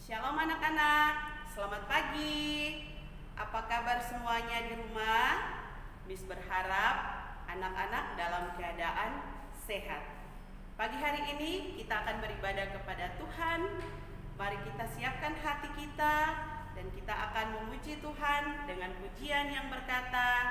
Shalom anak-anak, selamat pagi. Apa kabar semuanya di rumah? Miss berharap anak-anak dalam keadaan sehat. Pagi hari ini kita akan beribadah kepada Tuhan. Mari kita siapkan hati kita dan kita akan memuji Tuhan dengan pujian yang berkata,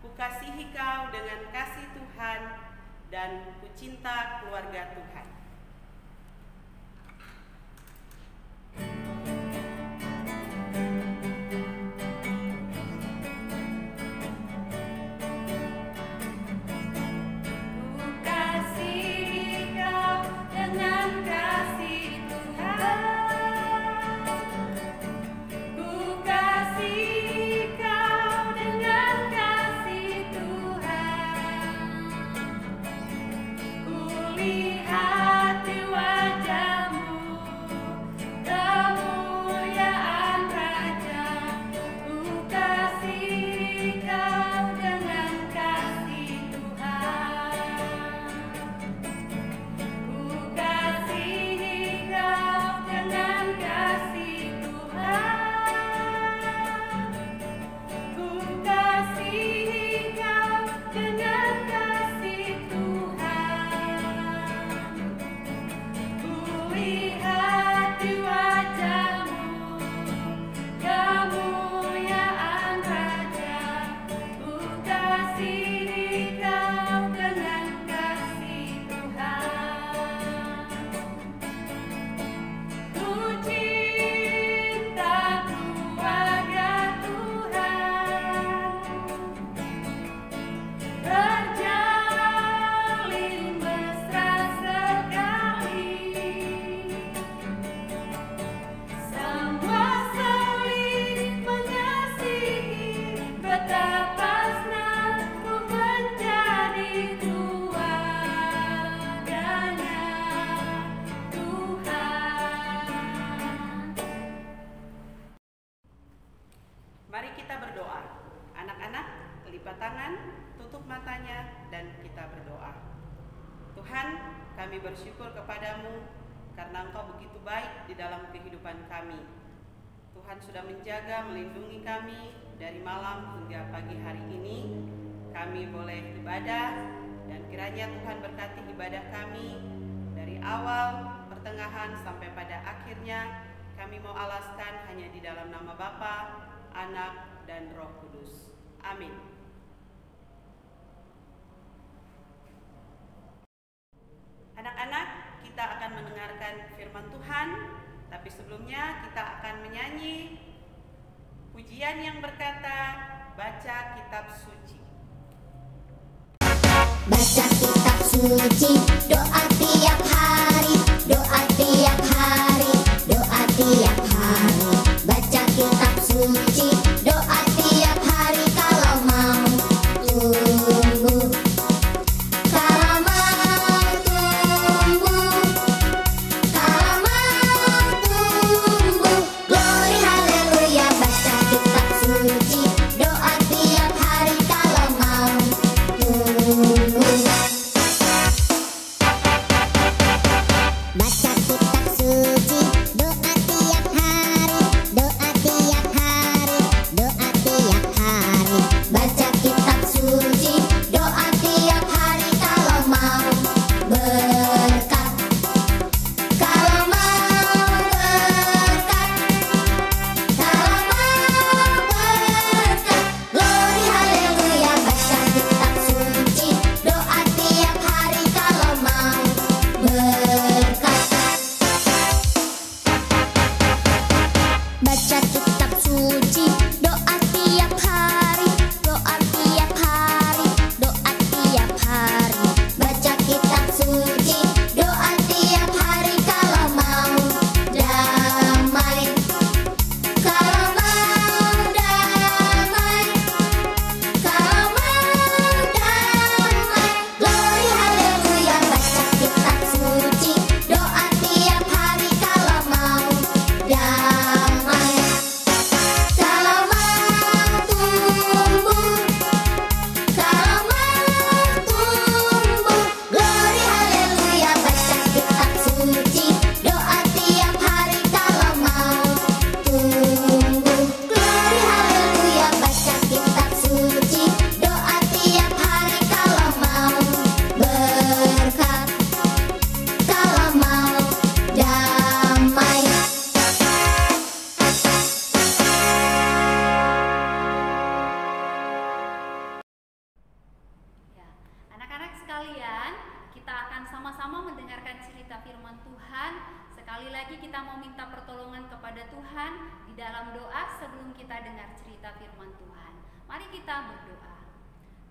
"Ku kasihi kau dengan kasih Tuhan dan ku cinta keluarga Tuhan." Mari kita berdoa. Anak-anak, lipat tangan, tutup matanya, dan kita berdoa. Tuhan, kami bersyukur kepadamu karena Engkau begitu baik di dalam kehidupan kami. Tuhan sudah menjaga, melindungi kami dari malam hingga pagi hari ini. Kami boleh ibadah, dan kiranya Tuhan berkati ibadah kami dari awal, pertengahan, sampai pada akhirnya. Kami mau alaskan hanya di dalam nama Bapa, Anak, dan Roh Kudus. Amin. Anak-anak, kita akan mendengarkan firman Tuhan, tapi sebelumnya kita akan menyanyi pujian yang berkata, "Baca Kitab Suci." Baca kitab suci, doa tiap hari, doa tiap hari, doa tiap hari. Baca kitab suci, doa tiap hari kalau mau tumbuh. Kalau mau tumbuh, kalau mau tumbuh. Glory haleluya, baca kitab suci, doa tiap hari kalau mau tumbuh. sama-sama mendengarkan cerita firman Tuhan. Sekali lagi kita mau minta pertolongan kepada Tuhan di dalam doa sebelum kita dengar cerita firman Tuhan. Mari kita berdoa.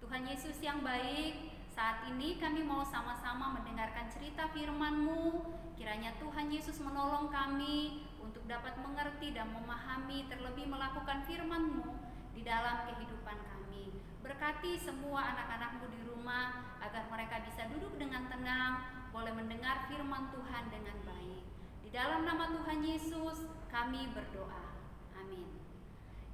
Tuhan Yesus yang baik, saat ini kami mau sama-sama mendengarkan cerita firman-Mu. Kiranya Tuhan Yesus menolong kami untuk dapat mengerti dan memahami, terlebih melakukan firman-Mu di dalam kehidupan kami. Berkati semua anak-anak-Mu di rumah agar mereka bisa duduk dengan tenang, boleh mendengar firman Tuhan dengan baik. Di dalam nama Tuhan Yesus kami berdoa. Amin.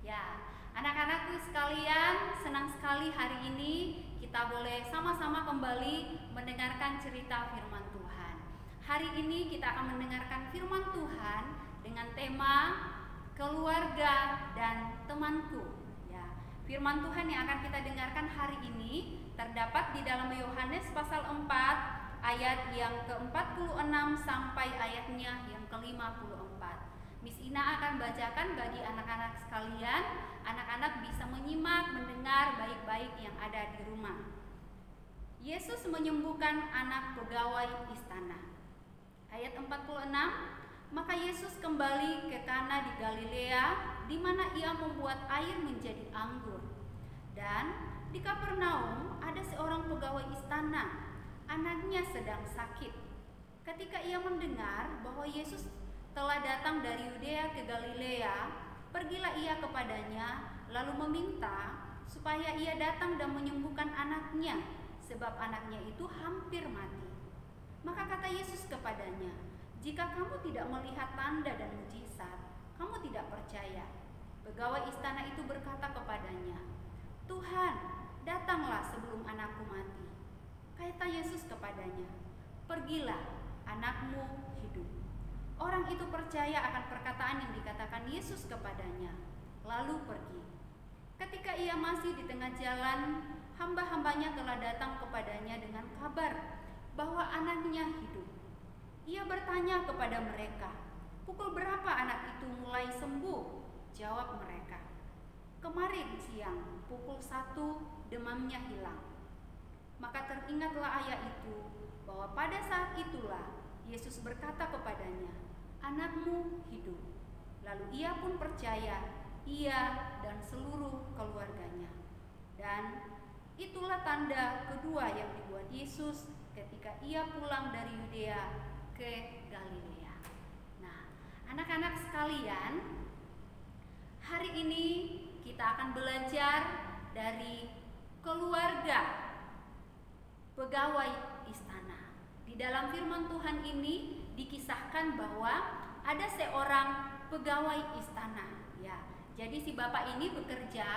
Ya, anak-anakku sekalian, senang sekali hari ini kita boleh sama-sama kembali mendengarkan cerita firman Tuhan. Hari ini kita akan mendengarkan firman Tuhan dengan tema keluarga dan temanku. Firman Tuhan yang akan kita dengarkan hari ini terdapat di dalam Yohanes pasal 4 ayat yang ke-46 sampai ayatnya yang ke-54. Miss Ina akan bacakan bagi anak-anak sekalian. Anak-anak bisa menyimak, mendengar baik-baik yang ada di rumah. Yesus menyembuhkan anak pegawai istana. Ayat 46. Maka Yesus kembali ke Kana di Galilea, di mana ia membuat air menjadi anggur. Dan di Kapernaum ada seorang pegawai istana, anaknya sedang sakit. Ketika ia mendengar bahwa Yesus telah datang dari Yudea ke Galilea, pergilah ia kepadanya, lalu meminta supaya ia datang dan menyembuhkan anaknya, sebab anaknya itu hampir mati. Maka kata Yesus kepadanya, jika kamu tidak melihat tanda dan mujizat, kamu tidak percaya. Pegawai istana itu berkata kepadanya, Tuhan, datanglah sebelum anakku mati. Kata Yesus kepadanya, pergilah, anakmu hidup. Orang itu percaya akan perkataan yang dikatakan Yesus kepadanya, lalu pergi. Ketika ia masih di tengah jalan, hamba-hambanya telah datang kepadanya dengan kabar bahwa anaknya hidup. Ia bertanya kepada mereka, pukul berapa anak itu mulai sembuh? Jawab mereka, kemarin siang pukul 1 demamnya hilang. Maka teringatlah ayah itu bahwa pada saat itulah Yesus berkata kepadanya, anakmu hidup. Lalu ia pun percaya, ia dan seluruh keluarganya. Dan itulah tanda kedua yang dibuat Yesus ketika ia pulang dari Yudea ke Galilea. Nah, anak-anak sekalian, hari ini kita akan belajar dari keluarga pegawai istana. Di dalam firman Tuhan ini dikisahkan bahwa ada seorang pegawai istana. Ya, jadi si bapak ini bekerja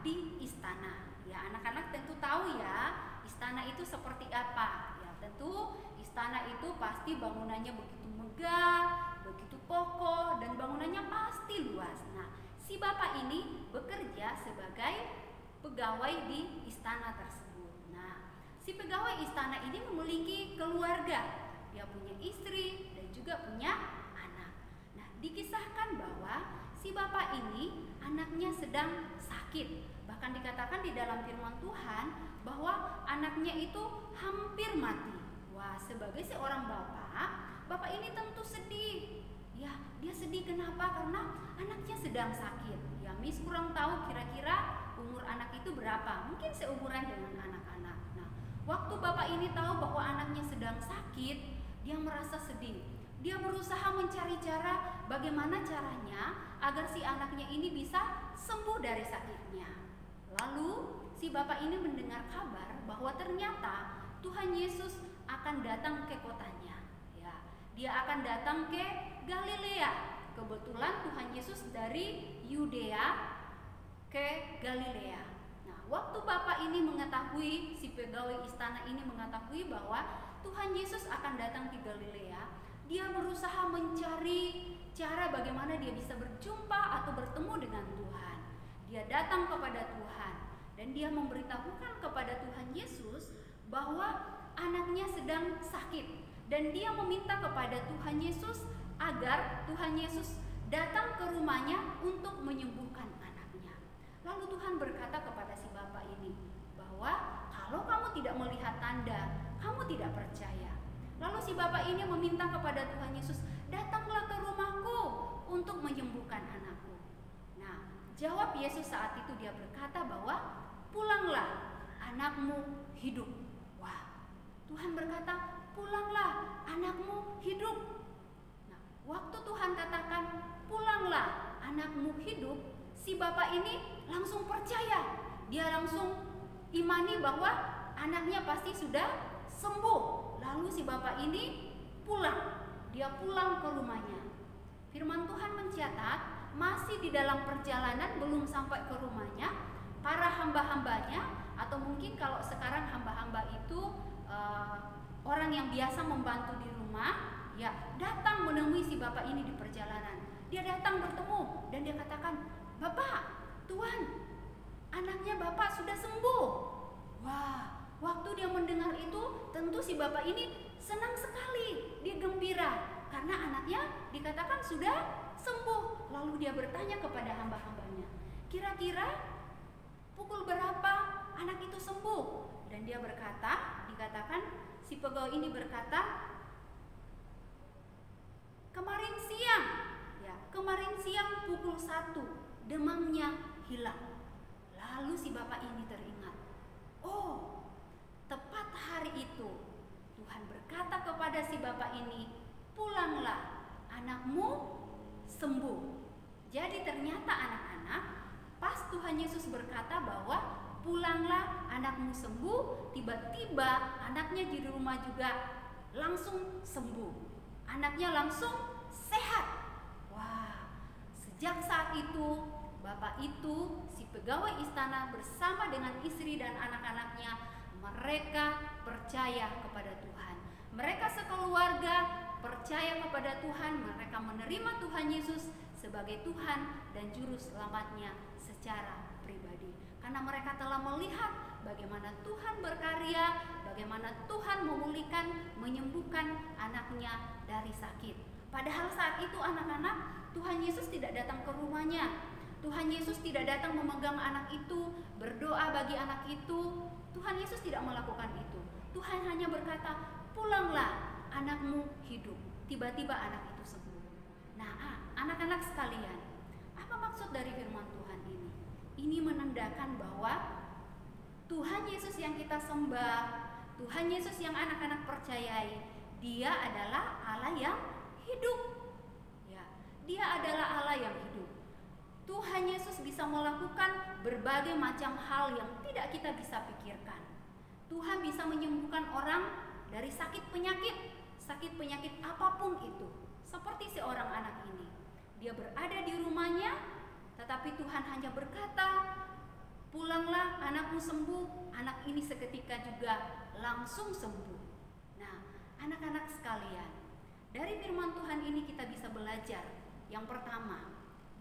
di istana. Ya, anak-anak tentu tahu ya, istana itu seperti apa. Ya, tentu istana itu pasti bangunannya begitu megah, begitu kokoh, dan bangunannya pasti luas. Nah, si bapak ini bekerja sebagai pegawai di istana tersebut. Nah, si pegawai istana ini memiliki keluarga. Dia punya istri dan juga punya anak. Nah, dikisahkan bahwa si bapak ini anaknya sedang sakit. Bahkan dikatakan di dalam firman Tuhan bahwa anaknya itu hampir mati. Wah, sebagai seorang bapak ini tentu sedih. Ya, dia sedih kenapa? Karena anaknya sedang sakit. Ya, Miss kurang tahu kira-kira umur anak itu berapa. Mungkin seumuran dengan anak-anak. Nah, waktu bapak ini tahu bahwa anaknya sedang sakit, dia merasa sedih. Dia berusaha mencari cara bagaimana caranya agar si anaknya ini bisa sembuh dari sakitnya. Lalu si bapak ini mendengar kabar bahwa ternyata Tuhan Yesus akan datang ke kotanya. Ya, dia akan datang ke Galilea. Kebetulan Tuhan Yesus dari Yudea ke Galilea. Nah, waktu bapak ini mengetahui, si pegawai istana ini mengetahui bahwa Tuhan Yesus akan datang ke Galilea, dia berusaha mencari cara bagaimana dia bisa berjumpa atau bertemu dengan Tuhan. Dia datang kepada Tuhan dan dia memberitahukan kepada Tuhan Yesus bahwa anaknya sedang sakit, dan dia meminta kepada Tuhan Yesus agar Tuhan Yesus datang ke rumahnya untuk menyembuhkan anaknya. Lalu Tuhan berkata kepada si bapak ini bahwa kalau kamu tidak melihat tanda, kamu tidak percaya. Lalu si bapak ini meminta kepada Tuhan Yesus, datanglah ke rumahku untuk menyembuhkan anakku. Nah, jawab Yesus saat itu, dia berkata bahwa pulanglah, anakmu hidup. Wah, Tuhan berkata, pulanglah, anakmu hidup. Nah, waktu Tuhan katakan, pulanglah, anakmu hidup, si bapak ini langsung percaya. Dia langsung imani bahwa anaknya pasti sudah sembuh. Lalu si bapak ini pulang. Dia pulang ke rumahnya. Firman Tuhan mencatat, masih di dalam perjalanan, belum sampai ke rumahnya, para hamba-hambanya, atau mungkin kalau sekarang hamba-hamba itu orang yang biasa membantu di rumah, ya datang menemui si bapak ini di perjalanan. Dia datang bertemu dan dia katakan, "Bapak, Tuhan, anaknya bapak sudah sembuh." Wah, waktu dia mendengar itu, tentu si bapak ini senang sekali, dia gembira karena anaknya dikatakan sudah sembuh. Lalu dia bertanya kepada hamba-hambanya, "Kira-kira pukul berapa anak itu sembuh?" Dan dia dikatakan si pegawai ini berkata, "Kemarin siang, ya, kemarin siang pukul 1 demamnya hilang." Lalu si bapak ini teringat, oh, tepat hari itu Tuhan berkata kepada si bapak ini, "Pulanglah, anakmu sembuh." Jadi ternyata anak-anak, pas Tuhan Yesus berkata bahwa pulanglah, anakmu sembuh, tiba-tiba anaknya di rumah juga langsung sembuh. Anaknya langsung sehat. Wah, sejak saat itu bapak itu, si pegawai istana bersama dengan istri dan anak-anaknya, mereka percaya kepada Tuhan. Mereka sekeluarga percaya kepada Tuhan, mereka menerima Tuhan Yesus sebagai Tuhan dan Juru Selamatnya secara pribadi. Karena mereka telah melihat bagaimana Tuhan berkarya, bagaimana Tuhan memulihkan, menyembuhkan anaknya dari sakit. Padahal saat itu anak-anak, Tuhan Yesus tidak datang ke rumahnya. Tuhan Yesus tidak datang memegang anak itu, berdoa bagi anak itu. Tuhan Yesus tidak melakukan itu. Tuhan hanya berkata, "Pulanglah, anakmu hidup." Tiba-tiba anak itu sembuh. Nah, anak-anak sekalian, apa maksud dari firman Tuhan ini? Ini menandakan bahwa Tuhan Yesus yang kita sembah, Tuhan Yesus yang anak-anak percayai, Dia adalah Allah yang hidup. Ya, Dia adalah Allah yang hidup. Tuhan Yesus bisa melakukan berbagai macam hal yang tidak kita bisa pikirkan. Tuhan bisa menyembuhkan orang dari sakit penyakit apapun itu. Seperti seorang anak ini, dia berada di rumahnya, tetapi Tuhan hanya berkata, "Pulanglah, anakmu sembuh." Anak ini seketika juga langsung sembuh. Nah, anak-anak sekalian, dari firman Tuhan ini kita bisa belajar. Yang pertama,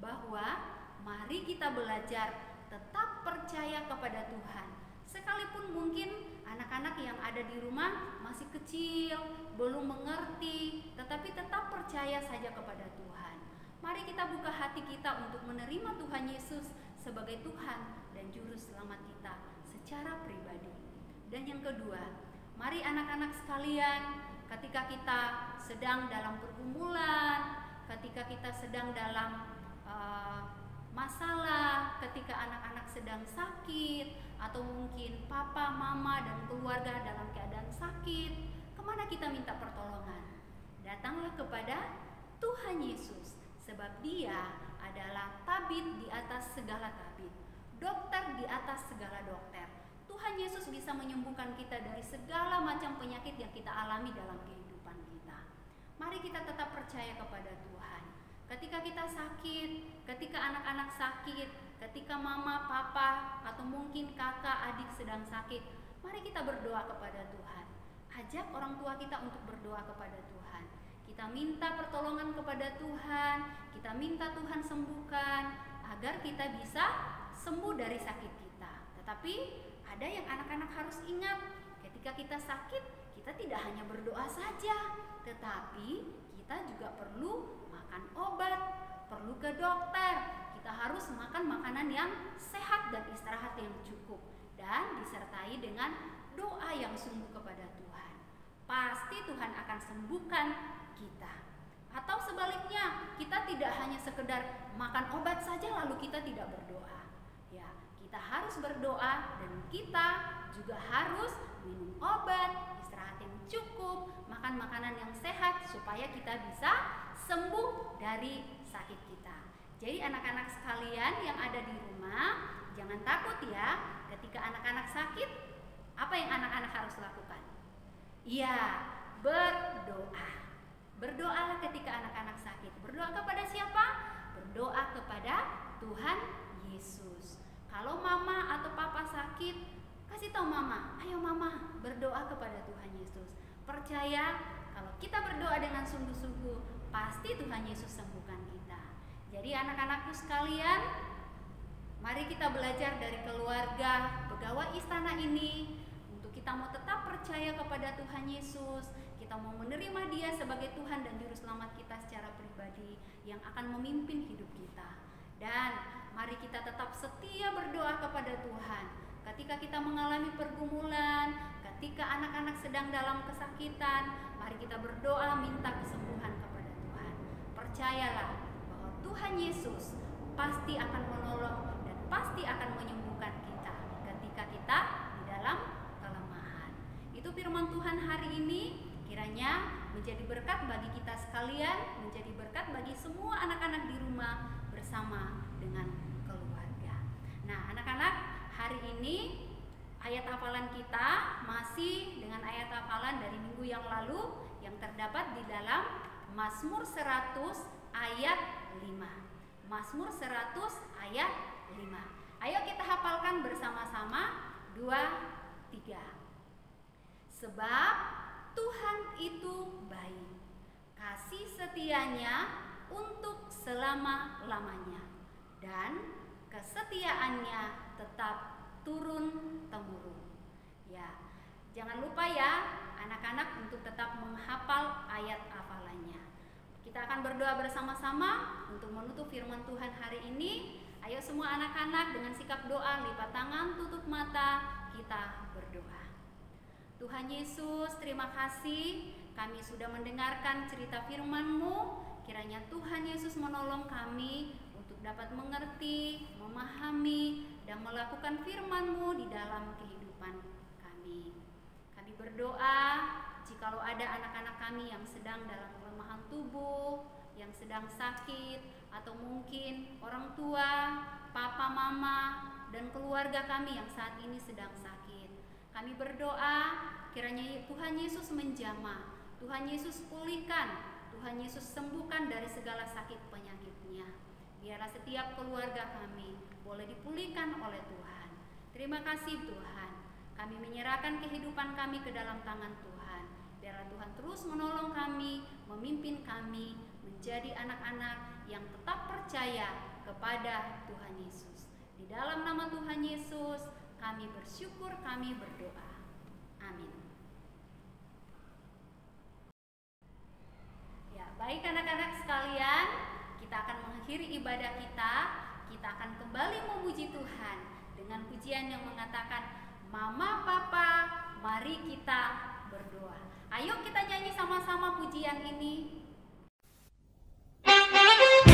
bahwa mari kita belajar tetap percaya kepada Tuhan. Sekalipun mungkin anak-anak yang ada di rumah masih kecil, belum mengerti, tetapi tetap percaya saja kepada Tuhan. Mari kita buka hati kita untuk menerima Tuhan Yesus sebagai Tuhan dan Juru Selamat kita secara pribadi. Dan yang kedua, mari anak-anak sekalian, ketika kita sedang dalam pergumulan, ketika kita sedang dalam masalah, ketika anak-anak sedang sakit, atau mungkin papa, mama, dan keluarga dalam keadaan sakit, kemana kita minta pertolongan? Datanglah kepada Tuhan Yesus, sebab Dia adalah tabib di atas segala tabib, dokter di atas segala dokter. Tuhan Yesus bisa menyembuhkan kita dari segala macam penyakit yang kita alami dalam kehidupan kita. Mari kita tetap percaya kepada Tuhan. Ketika kita sakit, ketika anak-anak sakit, ketika mama, papa, atau mungkin kakak, adik sedang sakit, mari kita berdoa kepada Tuhan. Ajak orang tua kita untuk berdoa kepada Tuhan. Kita minta pertolongan kepada Tuhan, kita minta Tuhan sembuhkan, agar kita bisa sembuh dari sakit kita. Tetapi ada yang anak-anak harus ingat, ketika kita sakit, kita tidak hanya berdoa saja, tetapi kita juga perlu makan obat, perlu ke dokter. Kita harus makan makanan yang sehat dan istirahat yang cukup, dan disertai dengan doa yang sungguh kepada Tuhan. pasti Tuhan akan sembuhkan kita. Atau sebaliknya, kita tidak hanya sekedar makan obat saja lalu kita tidak berdoa. Ya, kita harus berdoa dan kita juga harus minum obat, istirahat yang cukup, makan makanan yang sehat supaya kita bisa sembuh dari sakit kita. Jadi anak-anak sekalian yang ada di rumah, jangan takut ya. Ketika anak-anak sakit, apa yang anak-anak harus lakukan? Iya, berdoa. Berdoalah ketika anak-anak sakit. Berdoa kepada siapa? Berdoa kepada Tuhan Yesus. Kalau mama atau papa sakit, kasih tahu mama, ayo mama berdoa kepada Tuhan Yesus. Percaya kalau kita berdoa dengan sungguh-sungguh, pasti Tuhan Yesus sembuhkan kita. Jadi anak-anakku sekalian, mari kita belajar dari keluarga pegawai istana ini untuk kita mau tetap percaya kepada Tuhan Yesus. Kita mau menerima Dia sebagai Tuhan dan Juru Selamat kita secara pribadi yang akan memimpin hidup kita. Dan mari kita tetap setia berdoa kepada Tuhan. Ketika kita mengalami pergumulan, ketika anak-anak sedang dalam kesakitan, mari kita berdoa minta kesembuhan kepada Tuhan. Percayalah bahwa Tuhan Yesus pasti akan menolong dan pasti akan menyembuhkan kita ketika kita di dalam kelemahan. Itu firman Tuhan hari ini. Kiranya menjadi berkat bagi kita sekalian, menjadi berkat bagi semua anak-anak di rumah bersama dengan keluarga. Nah, anak-anak, hari ini ayat hafalan kita masih dengan ayat hafalan dari minggu yang lalu yang terdapat di dalam Mazmur 100 ayat 5. Mazmur 100 ayat 5. Ayo kita hafalkan bersama-sama 2, 3. Sebab Tuhan itu baik, kasih setianya untuk selama-lamanya, dan kesetiaannya tetap turun-temurun. Ya, jangan lupa ya anak-anak untuk tetap menghafal ayat hafalannya. Kita akan berdoa bersama-sama untuk menutup firman Tuhan hari ini. Ayo semua anak-anak dengan sikap doa, lipat tangan, tutup mata, kita berdoa. Tuhan Yesus, terima kasih kami sudah mendengarkan cerita firman-Mu. Kiranya Tuhan Yesus menolong kami untuk dapat mengerti, memahami, dan melakukan firman-Mu di dalam kehidupan kami. Kami berdoa, jikalau ada anak-anak kami yang sedang dalam kelemahan tubuh, yang sedang sakit, atau mungkin orang tua, papa, mama, dan keluarga kami yang saat ini sedang sakit. Kami berdoa, kiranya Tuhan Yesus menjamah, Tuhan Yesus pulihkan, Tuhan Yesus sembuhkan dari segala sakit penyakitnya. Biarlah setiap keluarga kami boleh dipulihkan oleh Tuhan. Terima kasih Tuhan. Kami menyerahkan kehidupan kami ke dalam tangan Tuhan. Biarlah Tuhan terus menolong kami, memimpin kami menjadi anak-anak yang tetap percaya kepada Tuhan Yesus. Di dalam nama Tuhan Yesus, kami bersyukur, kami berdoa. Amin. Ya, baik anak-anak sekalian, kita akan mengakhiri ibadah kita. Kita akan kembali memuji Tuhan dengan pujian yang mengatakan, Mama, Papa, mari kita berdoa. Ayo kita nyanyi sama-sama pujian ini. Mama,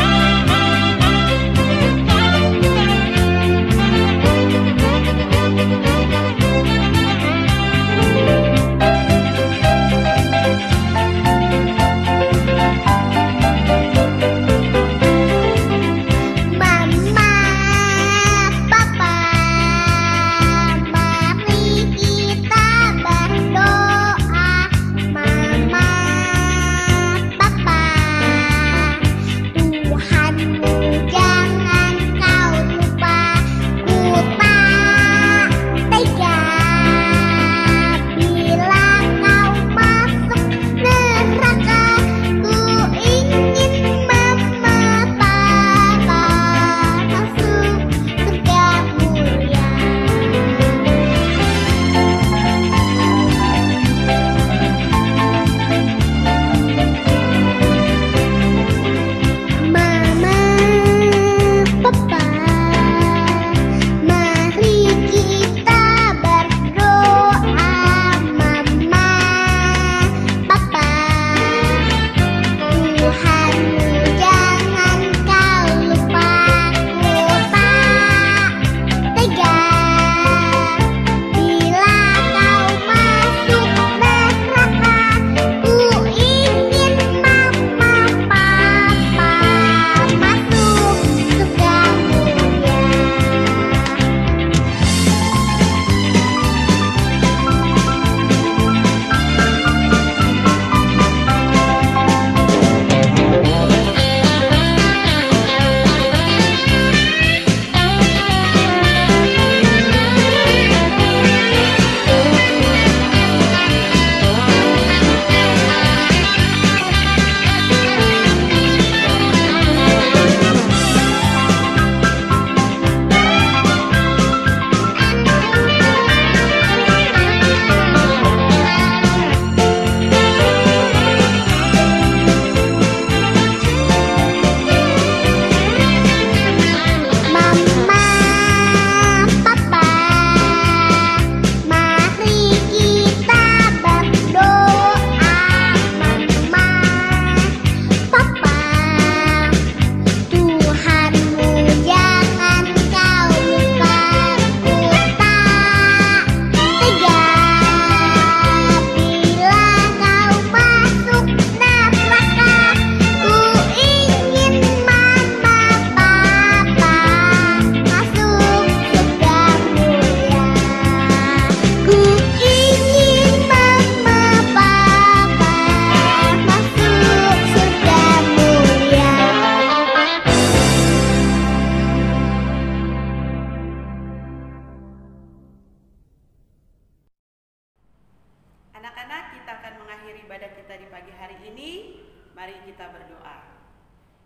ibadah kita di pagi hari ini. Mari kita berdoa.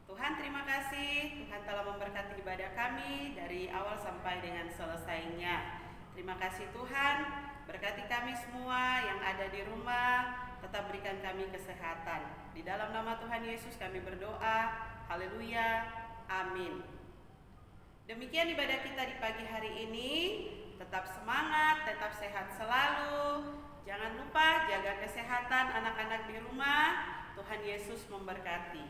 Tuhan, terima kasih Tuhan telah memberkati ibadah kami dari awal sampai dengan selesainya. Terima kasih Tuhan, berkati kami semua yang ada di rumah, tetap berikan kami kesehatan. Di dalam nama Tuhan Yesus kami berdoa. Haleluya, amin. Demikian ibadah kita di pagi hari ini. Tetap semangat, tetap sehat selalu. Jangan lupa jaga kesehatan anak-anak di rumah. Tuhan Yesus memberkati.